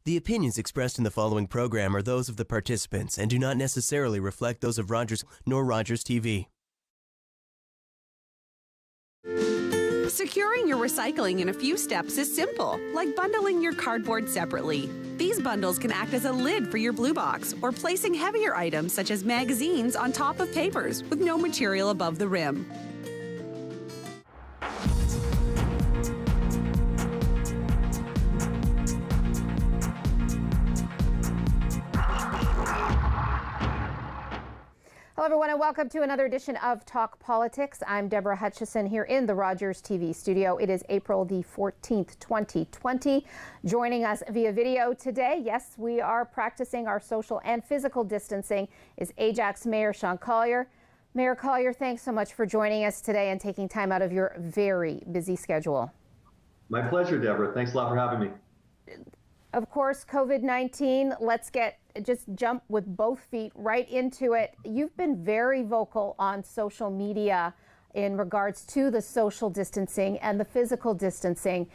The opinions expressed in the following program are those of the participants and do not necessarily reflect those of Rogers nor Rogers TV. Securing your recycling in a few steps is simple, like bundling your cardboard separately. These bundles can act as a lid for your blue box or placing heavier items such as magazines on top of papers with no material above the rim. Hello, everyone, and welcome to another edition of Talk Politics. I'm Deborah Hutchison here in the Rogers TV studio. It is April the 14th, 2020. Joining us via video today, yes, we are practicing our social and physical distancing, is Ajax Mayor Shaun Collier. Mayor Collier, thanks so much for joining us today and taking time out of your very busy schedule. My pleasure, Deborah. Thanks a lot for having me. Of course, COVID-19, let's just jump with both feet right into it. You've been very vocal on social media in regards to the social distancing and the physical distancing,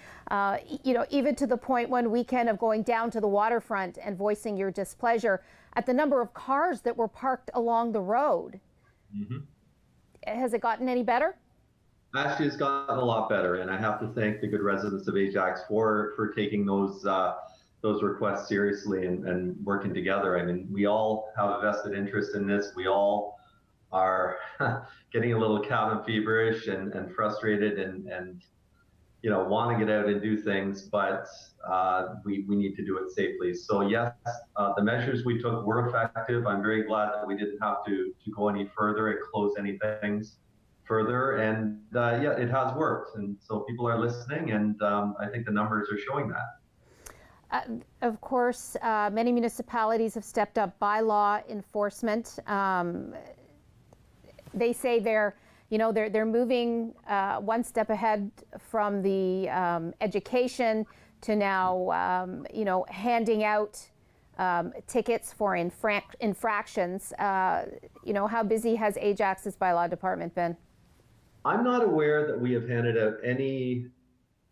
even to the point one weekend of going down to the waterfront and voicing your displeasure at the number of cars that were parked along the road. Mm-hmm. Has it gotten any better? Actually, it's gotten a lot better, and I have to thank the good residents of Ajax for taking those requests seriously and working together. I mean, we all have a vested interest in this. We all are getting a little cabin feverish and frustrated and want to get out and do things, but we need to do it safely. So yes, the measures we took were effective. I'm very glad that we didn't have to go any further and close any things further. And it has worked. And so people are listening, and I think the numbers are showing that. Of course, many municipalities have stepped up bylaw enforcement. They say they're moving one step ahead from the education to now, handing out tickets for infractions. How busy has Ajax's bylaw department been? I'm not aware that we have handed out any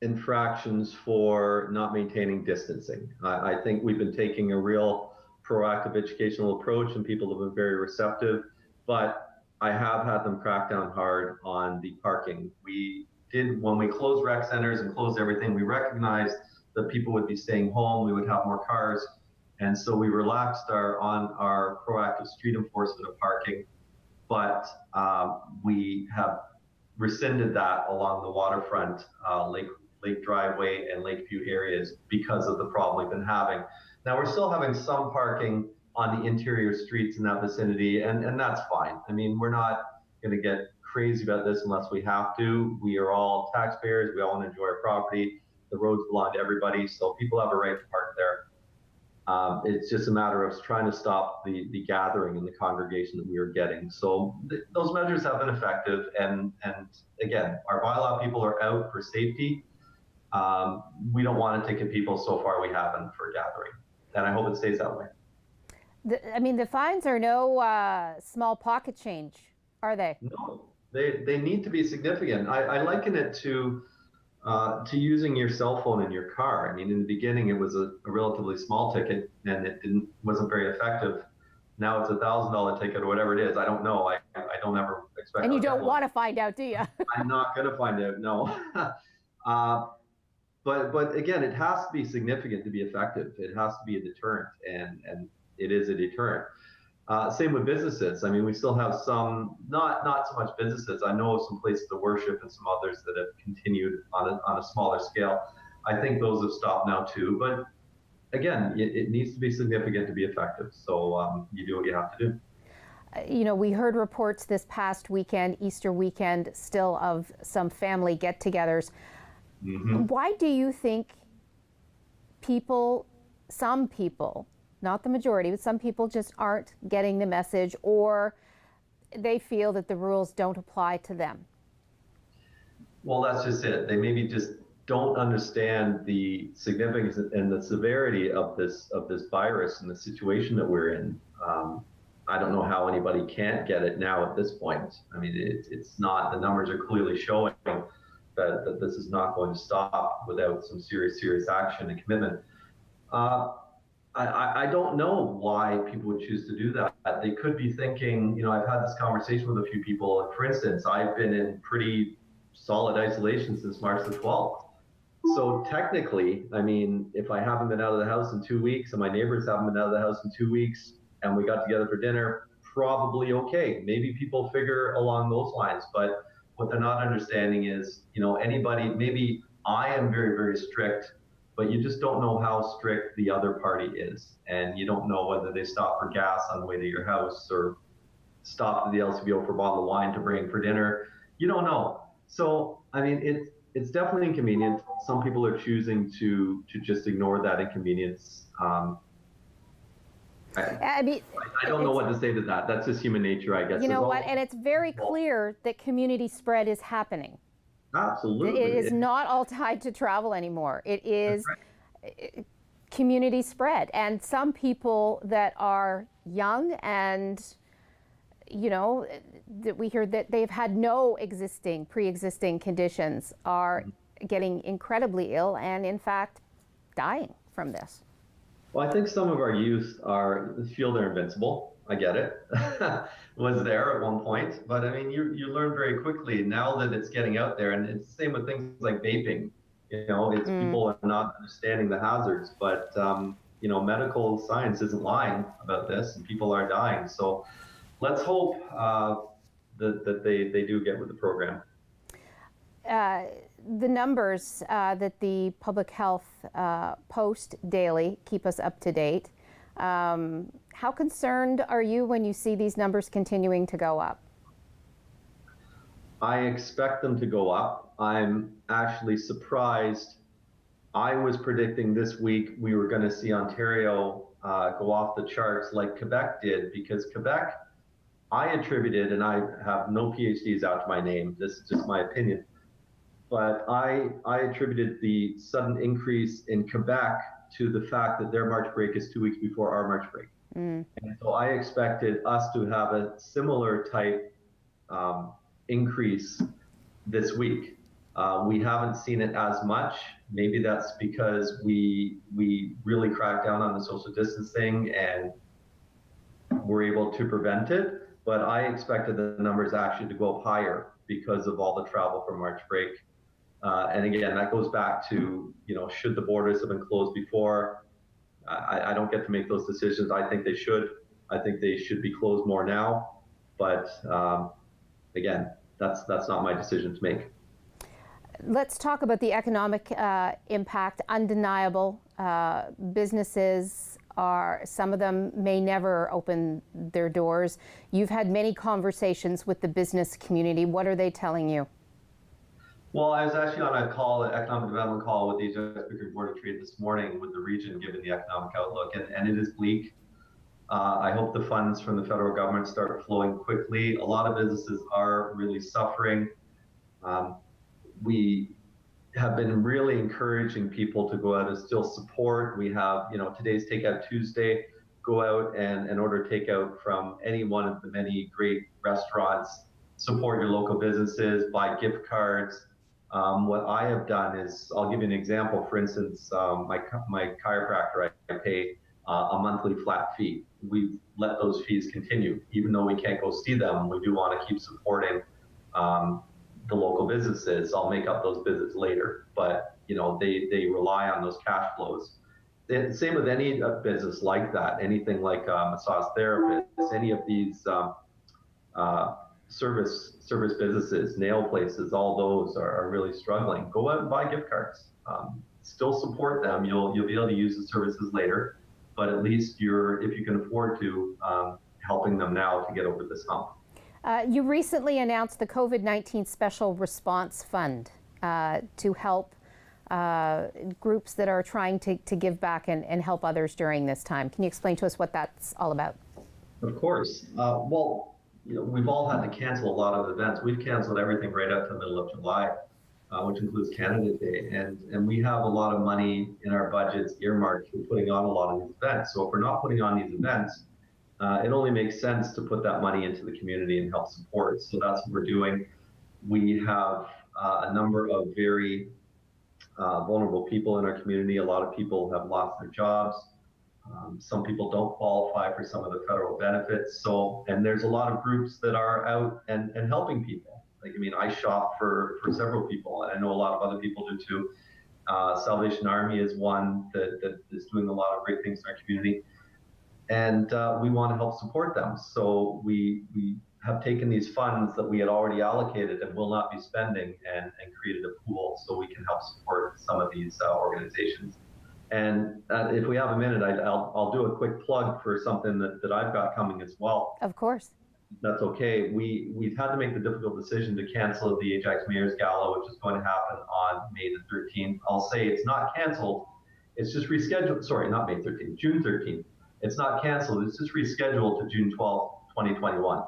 infractions for not maintaining distancing. I think we've been taking a real proactive educational approach, and people have been very receptive, but I have had them crack down hard on the parking. We did, when we closed rec centers and closed everything, we recognized that people would be staying home, we would have more cars, and so we relaxed our proactive street enforcement of parking, but we have rescinded that along the waterfront, Lake Driveway and Lakeview areas because of the problem we've been having. Now, we're still having some parking on the interior streets in that vicinity, and that's fine. I mean, we're not going to get crazy about this unless we have to. We are all taxpayers. We all want to enjoy our property. The roads belong to everybody, so people have a right to park there. It's just a matter of trying to stop the gathering and the congregation that we are getting. So those measures have been effective, and again, our bylaw people are out for safety. We don't want to ticket people. So far we haven't for gathering, and I hope it stays that way. The fines are no small pocket change, are they? No, they need to be significant. I liken it to using your cell phone in your car. I mean, in the beginning it was a relatively small ticket and it wasn't very effective. Now it's $1,000 ticket or whatever it is. I don't know. I don't ever expect. And you don't want to find out, do you? I'm not going to find out. No. But again, it has to be significant to be effective. It has to be a deterrent, and it is a deterrent. Same with businesses. I mean, we still have some, not so much businesses. I know of some places of worship and some others that have continued on a smaller scale. I think those have stopped now too. But again, it needs to be significant to be effective. So you do what you have to do. We heard reports this past weekend, Easter weekend, still of some family get-togethers. Mm-hmm. Why do you think some people, not the majority, but some people just aren't getting the message, or they feel that the rules don't apply to them? Well, that's just it. They maybe just don't understand the significance and the severity of this virus and the situation that we're in. I don't know how anybody can't get it now at this point. I mean, it's not, the numbers are clearly showing that this is not going to stop without some serious action and commitment. I don't know why people would choose to do that. They could be thinking, I've had this conversation with a few people. For instance, I've been in pretty solid isolation since March the 12th. So technically, I mean, if I haven't been out of the house in 2 weeks and my neighbors haven't been out of the house in 2 weeks and we got together for dinner, probably okay. Maybe people figure along those lines. But what they're not understanding is, anybody, maybe I am very, very strict, but you just don't know how strict the other party is. And you don't know whether they stop for gas on the way to your house or stop at the LCBO for a bottle of wine to bring for dinner. You don't know. So, I mean, it's definitely inconvenient. Some people are choosing to just ignore that inconvenience. I mean, I don't know what to say to that. That's just human nature, I guess. You know what? And it's very clear that community spread is happening. Absolutely. It is not all tied to travel anymore. It is community spread. And some people that are young and, that we hear that they've had no pre-existing conditions are getting incredibly ill and, in fact, dying from this. Well, I think some of our youth feel they're invincible. I get it. Was there at one point, but I mean, you learn very quickly now that it's getting out there, and it's the same with things like vaping. It's people are not understanding the hazards, but medical science isn't lying about this, and people are dying. So let's hope that they do get with the program. The numbers that the public health post daily keep us up to date. How concerned are you when you see these numbers continuing to go up? I expect them to go up. I'm actually surprised. I was predicting this week we were going to see Ontario go off the charts like Quebec did, because Quebec, I attributed, and I have no PhDs out to my name, this is just my opinion, but I attributed the sudden increase in Quebec to the fact that their March break is 2 weeks before our March break. And so I expected us to have a similar type increase this week. We haven't seen it as much. Maybe that's because we really cracked down on the social distancing and were able to prevent it. But I expected the numbers actually to go up higher because of all the travel for March break. And again, that goes back to, should the borders have been closed before? I don't get to make those decisions. I think they should. I think they should be closed more now. But again, that's not my decision to make. Let's talk about the economic impact. Undeniable. Businesses some of them may never open their doors. You've had many conversations with the business community. What are they telling you? Well, I was actually on a call, an economic development call with the Ajax Mayor Board of Trade this morning with the region, given the economic outlook, and it is bleak. I hope the funds from the federal government start flowing quickly. A lot of businesses are really suffering. We have been really encouraging people to go out and still support. We have, today's Takeout Tuesday. Go out and order takeout from any one of the many great restaurants. Support your local businesses, buy gift cards. What I have done is, I'll give you an example. For instance, my chiropractor, I pay a monthly flat fee. We've let those fees continue. Even though we can't go see them, we do want to keep supporting the local businesses. I'll make up those visits later, but they rely on those cash flows. Same with any business like that, anything like massage therapists, any of these service businesses, nail places, all those are really struggling. Go out and buy gift cards. Still support them. You'll be able to use the services later, but at least if you can afford to, helping them now to get over this hump. You recently announced the COVID-19 Special Response Fund to help groups that are trying to give back and help others during this time. Can you explain to us what that's all about? Of course. Well, we've all had to cancel a lot of events. We've canceled everything right up to the middle of July, which includes Canada Day. And we have a lot of money in our budgets earmarked for putting on a lot of these events. So if we're not putting on these events, it only makes sense to put that money into the community and help support. So that's what we're doing. We have a number of very vulnerable people in our community. A lot of people have lost their jobs. Some people don't qualify for some of the federal benefits. So, and there's a lot of groups that are out and helping people. Like, I mean, I shop for several people, and I know a lot of other people do too. Salvation Army is one that is doing a lot of great things in our community. And we want to help support them. So we have taken these funds that we had already allocated and will not be spending and created a pool so we can help support some of these organizations. And if we have a minute, I'll do a quick plug for something that I've got coming as well. Of course. That's okay. We've had to make the difficult decision to cancel the Ajax Mayor's Gala, which is going to happen on May the 13th. I'll say it's not canceled. It's just rescheduled. Sorry, not May 13th, June 13th. It's not canceled. It's just rescheduled to June 12th, 2021.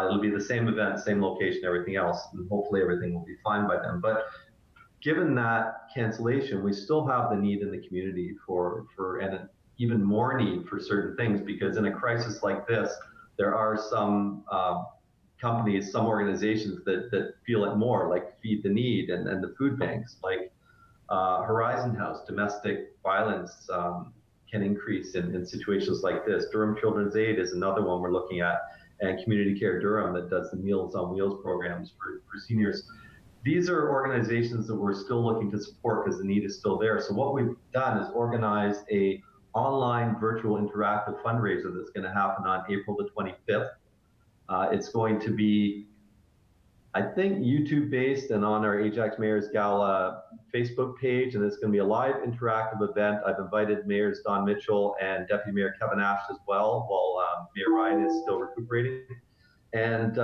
It'll be the same event, same location, everything else, and hopefully everything will be fine by then. But given that cancellation, we still have the need in the community for and even more need for certain things, because in a crisis like this, there are some companies, some organizations that feel it more, like Feed the Need and the food banks, like Horizon House. Domestic violence can increase in situations like this. Durham Children's Aid is another one we're looking at, and Community Care Durham that does the Meals on Wheels programs for seniors. These are organizations that we're still looking to support because the need is still there. So what we've done is organize a online virtual interactive fundraiser that's going to happen on April the 25th. It's going to be, I think, YouTube based and on our Ajax Mayor's Gala Facebook page, and it's going to be a live interactive event. I've invited Mayors Don Mitchell and Deputy Mayor Kevin Ash as well, while Mayor Ryan is still recuperating. And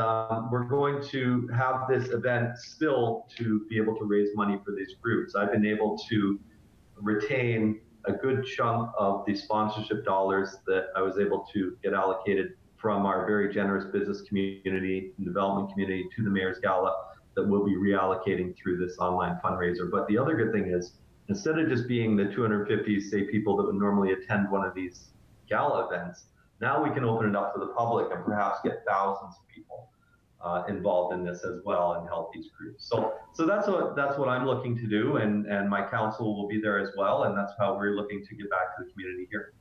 we're going to have this event still to be able to raise money for these groups. I've been able to retain a good chunk of the sponsorship dollars that I was able to get allocated from our very generous business community and development community to the Mayor's Gala that we'll be reallocating through this online fundraiser. But the other good thing is, instead of just being the 250, say, people that would normally attend one of these gala events, now we can open it up to the public and perhaps get thousands of people involved in this as well and help these groups. So that's what I'm looking to do, and my council will be there as well, and that's how we're looking to give back to the community here.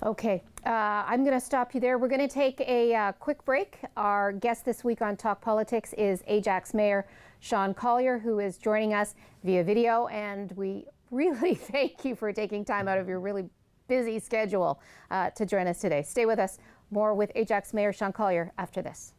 Okay, I'm going to stop you there. We're going to take a quick break. Our guest this week on Talk Politics is Ajax Mayor Shaun Collier, who is joining us via video, and we really thank you for taking time out of your really busy schedule to join us today. Stay with us. More with Ajax Mayor Shaun Collier after this.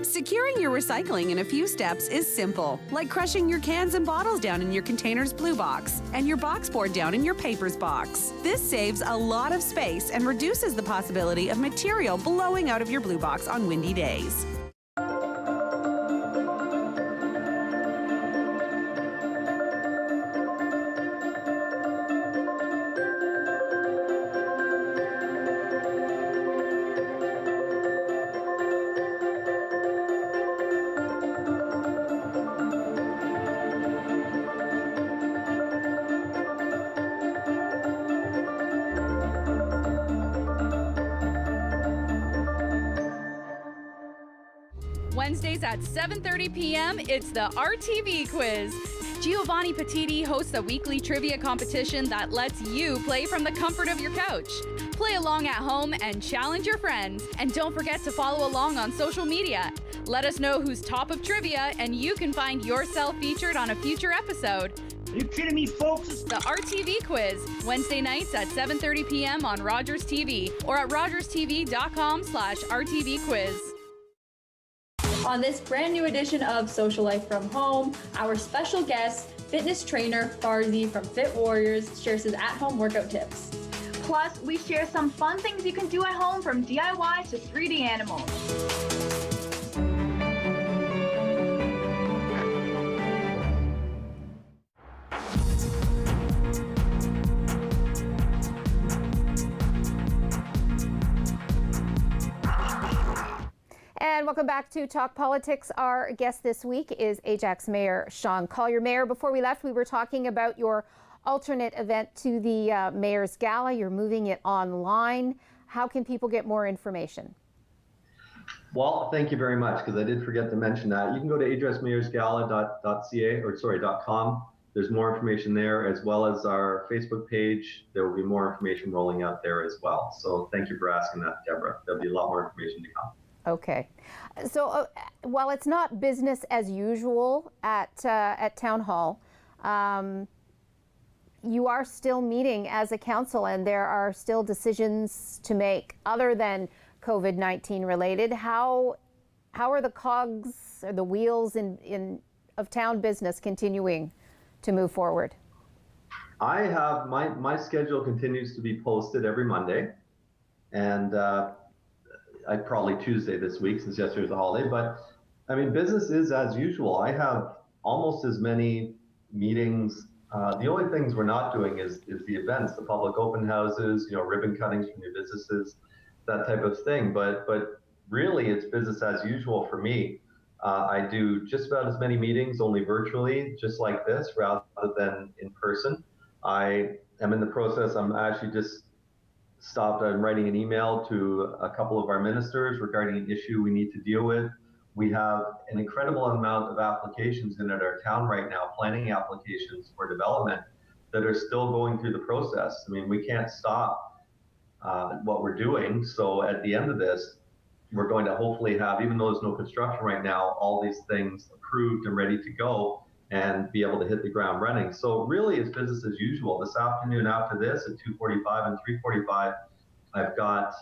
Securing your recycling in a few steps is simple, like crushing your cans and bottles down in your container's blue box and your box board down in your papers box. This saves a lot of space and reduces the possibility of material blowing out of your blue box on windy days. Wednesdays at 7:30 p.m., it's the RTV Quiz. Giovanni Petiti hosts a weekly trivia competition that lets you play from the comfort of your couch. Play along at home and challenge your friends. And don't forget to follow along on social media. Let us know who's top of trivia, and you can find yourself featured on a future episode. Are you kidding me, folks? The RTV Quiz, Wednesday nights at 7:30 p.m. on Rogers TV or at rogerstv.com/RTV Quiz. On this brand new edition of Social Life from Home, our special guest, fitness trainer Farzi from Fit Warriors, shares his at-home workout tips. Plus, we share some fun things you can do at home, from DIY to 3D animals. And welcome back to Talk Politics. Our guest this week is Ajax Mayor Shaun Collier. Mayor, before we left, we were talking about your alternate event to the Mayor's Gala. You're moving it online. How can people get more information? Well, thank you very much, because I did forget to mention that. You can go to ajaxmayorsgala.ca.com. There's more information there, as well as our Facebook page. There will be more information rolling out there as well. So thank you for asking that, Deborah. There'll be a lot more information to come. Okay. So while it's not business as usual at Town Hall, you are still meeting as a council, and there are still decisions to make other than COVID-19 related. How are the cogs or the wheels of town business continuing to move forward? I have my schedule continues to be posted every Monday, and probably Tuesday this week since yesterday's a holiday. But I mean, business is as usual. I have almost as many meetings. The only things we're not doing is the events, the public open houses, ribbon cuttings for new businesses, that type of thing. But really, it's business as usual for me. I do just about as many meetings, only virtually, just like this, rather than in person. I am in the process. I'm actually just stopped. I'm writing an email to a couple of our ministers regarding an issue we need to deal with. We have an incredible amount of applications in at our town right now, planning applications for development that are still going through the process. I mean, we can't stop what we're doing. So at the end of this, we're going to hopefully have, even though there's no construction right now, all these things approved and ready to go and be able to hit the ground running. So really it's business as usual. This afternoon after this at 2:45 and 3:45, I've got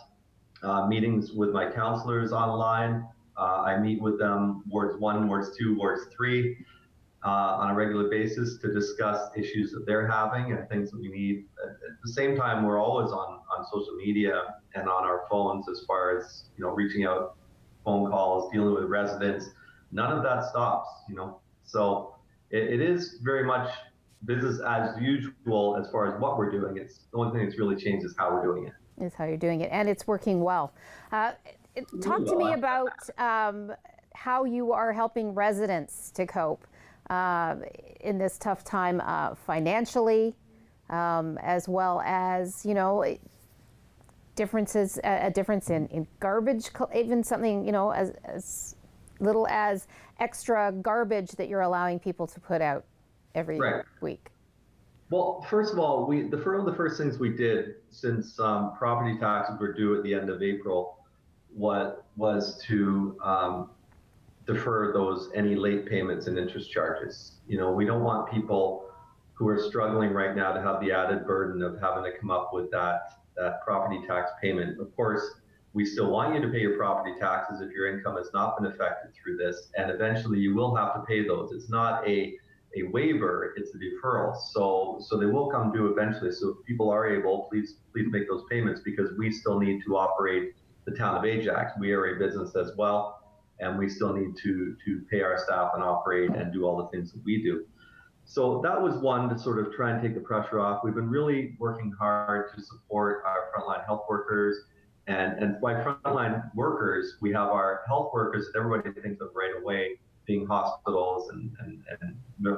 meetings with my councillors online. I meet with them wards 1, wards 2, wards 3 on a regular basis to discuss issues that they're having and things that we need. At the same time, we're always on social media and on our phones as far as, reaching out, phone calls, dealing with residents. None of that stops, So it is very much business as usual as far as what we're doing. It's the only thing that's really changed is how we're doing it. Is how you're doing it, and it's working well. Talk to me about how you are helping residents to cope in this tough time financially, as well as, a difference in garbage, even something, as little as extra garbage that you're allowing people to put out every week. Well, first of all, one of the first things we did since property taxes were due at the end of April was to defer any late payments and interest charges. We don't want people who are struggling right now to have the added burden of having to come up with that property tax payment. Of course, we still want you to pay your property taxes if your income has not been affected through this, and eventually you will have to pay those. It's not a waiver, it's a deferral. So they will come due eventually. So if people are able, please make those payments, because we still need to operate the town of Ajax. We are a business as well, and we still need to pay our staff and operate and do all the things that we do. So that was one to sort of try and take the pressure off. We've been really working hard to support our frontline health workers. And by frontline workers, we have our health workers that everybody thinks of right away, being hospitals and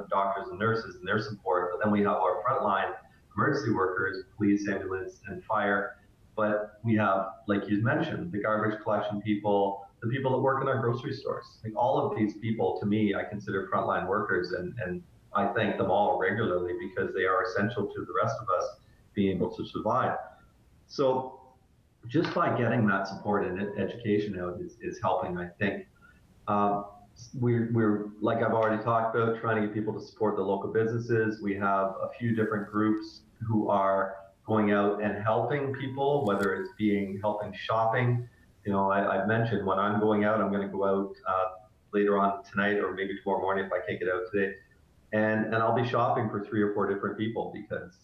doctors and nurses and their support. But then we have our frontline emergency workers, police, ambulance, and fire. But we have, like you mentioned, the garbage collection people, the people that work in our grocery stores. Like all of these people, to me, I consider frontline workers, and I thank them all regularly because they are essential to the rest of us being able to survive. So just by getting that support and education out is helping, I think. We're, like I've already talked about, trying to get people to support the local businesses. We have a few different groups who are going out and helping people, whether it's helping shopping. I've mentioned when I'm going out, I'm going to go out later on tonight or maybe tomorrow morning if I can't get out today. And I'll be shopping for 3 or 4 different people because,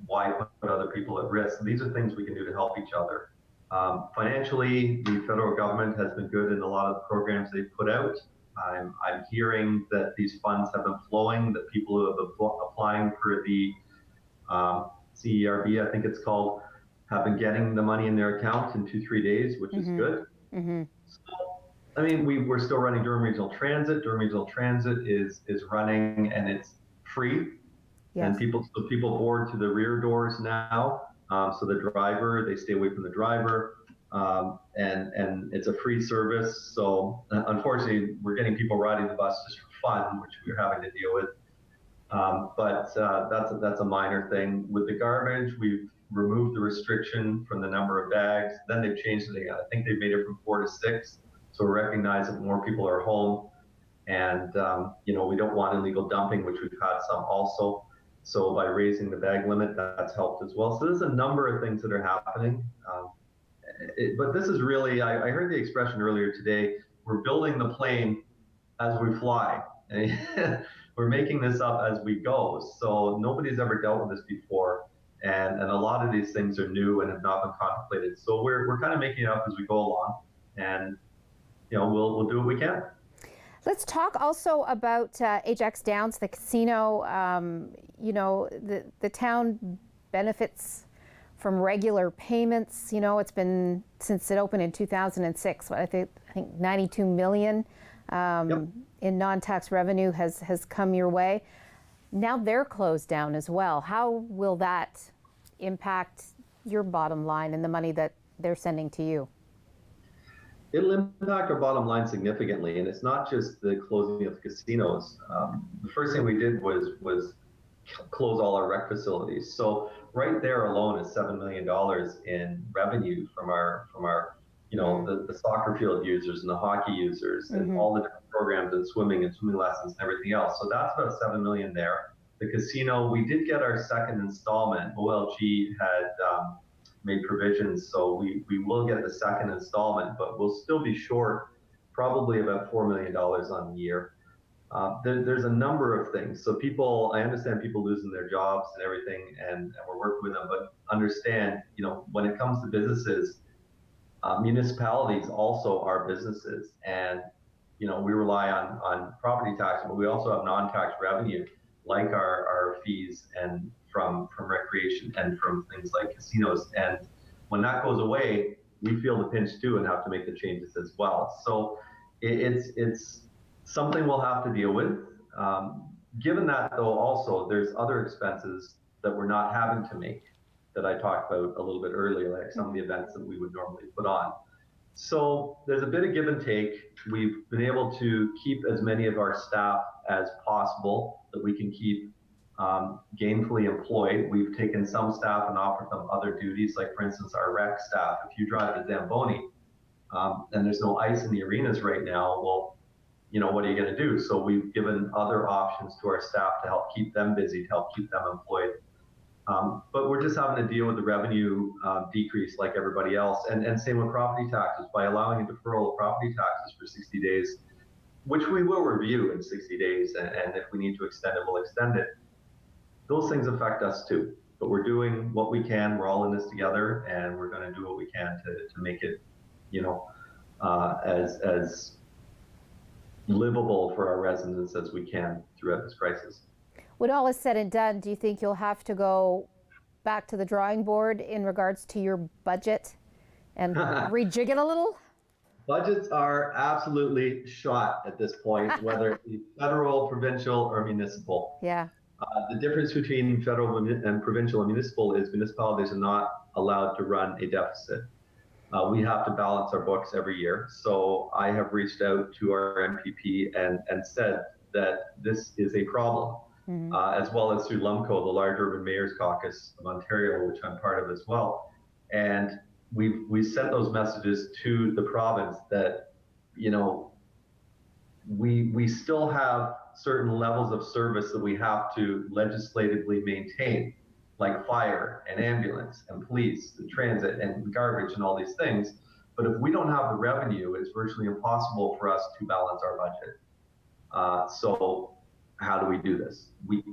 why put other people at risk? These are things we can do to help each other. Financially, the federal government has been good in a lot of the programs they've put out. I'm hearing that these funds have been flowing, that people who have been applying for the CERB, I think it's called, have been getting the money in their accounts in 2-3 days, which is good. Mm-hmm. So I mean, we're still running Durham Regional Transit. Durham Regional Transit is running and it's free. Yes. And people board to the rear doors now. So the driver, they stay away from the driver. And it's a free service. So unfortunately, we're getting people riding the bus just for fun, which we're having to deal with. But that's a minor thing. With the garbage, we've removed the restriction from the number of bags. Then they've changed it again. I think they've made it from 4 to 6. So we recognize that more people are home, and we don't want illegal dumping, which we've had some also. So by raising the bag limit, that's helped as well. So there's a number of things that are happening. But this is really, I heard the expression earlier today, we're building the plane as we fly. We're making this up as we go. So nobody's ever dealt with this before. And a lot of these things are new and have not been contemplated. So we're kind of making it up as we go along. And we'll do what we can. Let's talk also about Ajax Downs, the casino. The town benefits from regular payments. It's been since it opened in 2006. I think 92 million in non-tax revenue has come your way. Now they're closed down as well. How will that impact your bottom line and the money that they're sending to you? It'll impact our bottom line significantly, and it's not just the closing of casinos. The first thing we did was close all our rec facilities. So right there alone is $7 million in revenue from our the soccer field users and the hockey users and all the different programs and swimming lessons and everything else. So that's about $7 million there. The casino, we did get our second installment. OLG had made provisions, so we will get the second installment, but we'll still be short probably about $4 million on the year. There's a number of things. So I understand people losing their jobs and everything, and we're working with them, but understand, when it comes to businesses, municipalities also are businesses, and we rely on property tax, but we also have non-tax revenue like our fees and from recreation and from things like casinos. And when that goes away, we feel the pinch too and have to make the changes as well. So it's something we'll have to deal with. Given that, though, also there's other expenses that we're not having to make that I talked about a little bit earlier, like some of the events that we would normally put on. So there's a bit of give and take. We've been able to keep as many of our staff as possible that we can keep gainfully employed. We've taken some staff and offered them other duties, like for instance, our rec staff. If you drive to Zamboni and there's no ice in the arenas right now, well, what are you going to do? So we've given other options to our staff to help keep them busy, to help keep them employed. But we're just having to deal with the revenue decrease like everybody else. And same with property taxes. By allowing a deferral of property taxes for 60 days, which we will review in 60 days, and if we need to extend it, we'll extend it. Those things affect us too. But we're doing what we can. We're all in this together, and we're going to do what we can to make it, as livable for our residents as we can throughout this crisis. When all is said and done, do you think you'll have to go back to the drawing board in regards to your budget and rejig it a little? Budgets are absolutely shot at this point, whether it be federal, provincial, or municipal. Yeah. The difference between federal and provincial and municipal is municipalities are not allowed to run a deficit. We have to balance our books every year. So I have reached out to our MPP and said that this is a problem. As well as through LUMCO, the Large Urban Mayors Caucus of Ontario, which I'm part of as well. And we sent those messages to the province that, we still have certain levels of service that we have to legislatively maintain, like fire and ambulance and police and transit and garbage and all these things. But if we don't have the revenue, it's virtually impossible for us to balance our budget. So how do we do this? We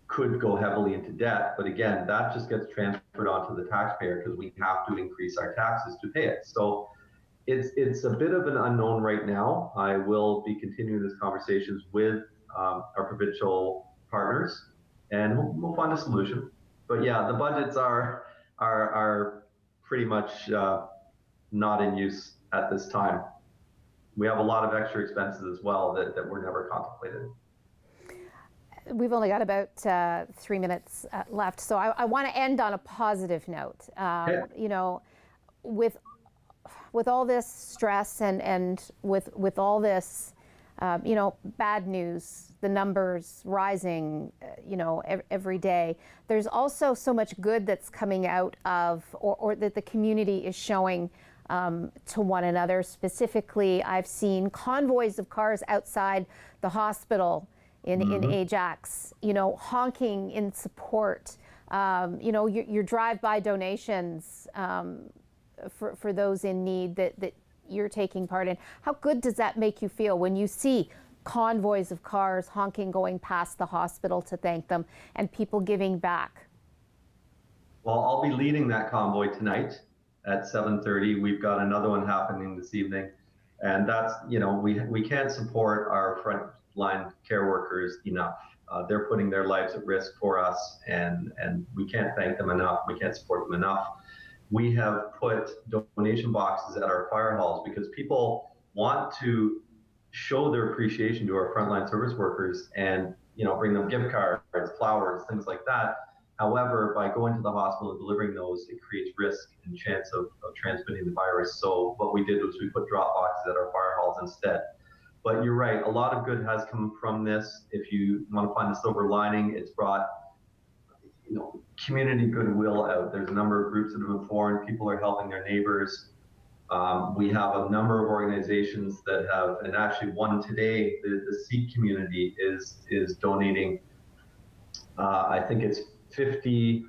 could go heavily into debt, but again, that just gets transferred onto the taxpayer because we have to increase our taxes to pay it. So it's a bit of an unknown right now. I will be continuing these conversations with our provincial partners, and we'll find a solution. But yeah, the budgets are pretty much not in use at this time. we have a lot of extra expenses as well that were never contemplated. We've only got about 3 minutes left, so I want to end on a positive note. Okay. You know, with all this stress and with all this, you know, bad news, the numbers rising, you know, every day, there's also so much good that's coming out of, or that the community is showing to one another. Specifically, I've seen convoys of cars outside the hospital in Ajax, you know, honking in support. You know, your drive-by donations for those in need that you're taking part in. How good does that make you feel when you see convoys of cars honking going past the hospital to thank them and people giving back? Well, I'll be leading that convoy tonight at 7:30. We've got another one happening this evening. And that's, you know, we can't support our frontline care workers enough. They're putting their lives at risk for us, and we can't thank them enough. We can't support them enough. We have put donation boxes at our fire halls because people want to show their appreciation to our frontline service workers and, you know, bring them gift cards, flowers, things like that. However, by going to the hospital and delivering those, it creates risk and chance of transmitting the virus. So what we did was we put drop boxes at our fire halls instead. But you're right, a lot of good has come from this. If you want to find the silver lining, it's brought, you know, community goodwill out. There's a number of groups that have been formed. People are helping their neighbors. We have a number of organizations that have, and actually one today, the Sikh community is donating, I think it's 50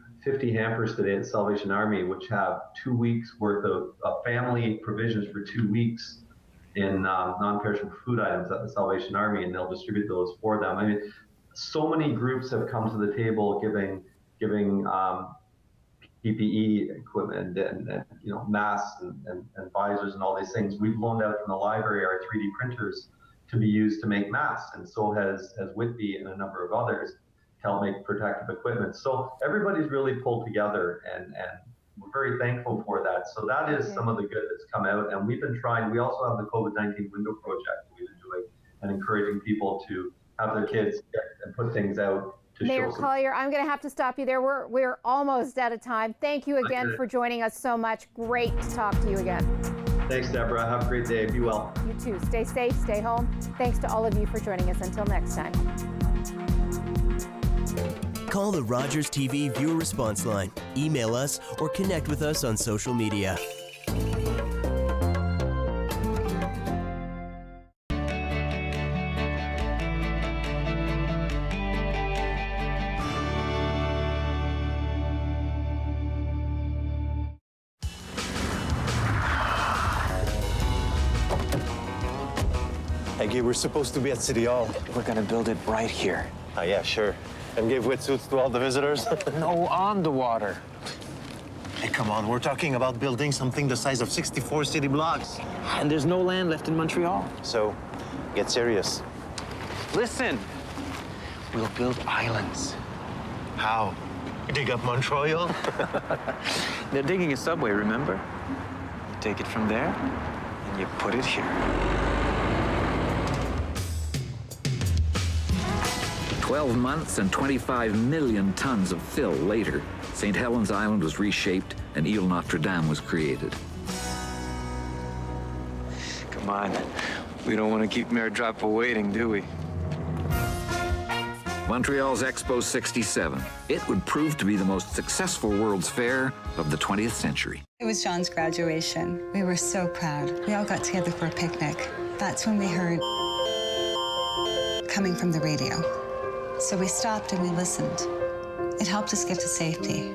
hampers today at Salvation Army, which have 2 weeks worth of family provisions for 2 weeks in non-perishable food items at the Salvation Army, and they'll distribute those for them. I mean, so many groups have come to the table giving PPE equipment and you know, masks and visors and all these things. We've loaned out from the library our 3D printers to be used to make masks, and so has Whitby and a number of others to help make protective equipment. So everybody's really pulled together, and we're very thankful for that. So that is some of the good that's come out, and we've been trying. We also have the COVID-19 window project we've been doing and encouraging people to have their kids get and put things out. Mayor Collier, I'm going to have to stop you there. We're almost out of time. Thank you again for joining us so much. Great to talk to you again. Thanks, Deborah. Have a great day. Be well. You too. Stay safe. Stay home. Thanks to all of you for joining us. Until next time. Call the Rogers TV viewer response line, email us, or connect with us on social media. Hey, Gabe, we're supposed to be at City Hall. We're gonna build it right here. Oh, yeah, sure. And give wetsuits to all the visitors? No, on the water. Hey, come on, we're talking about building something the size of 64 city blocks. And there's no land left in Montreal. So, get serious. Listen, we'll build islands. How? Dig up Montreal? They're digging a subway, remember? You take it from there, and you put it here. 12 months and 25 million tons of fill later, St. Helens Island was reshaped and Ile Notre Dame was created. Come on, we don't want to keep Mayor Drapeau waiting, do we? Montreal's Expo 67. It would prove to be the most successful World's Fair of the 20th century. It was John's graduation. We were so proud. We all got together for a picnic. That's when we heard coming from the radio. So we stopped and we listened. It helped us get to safety.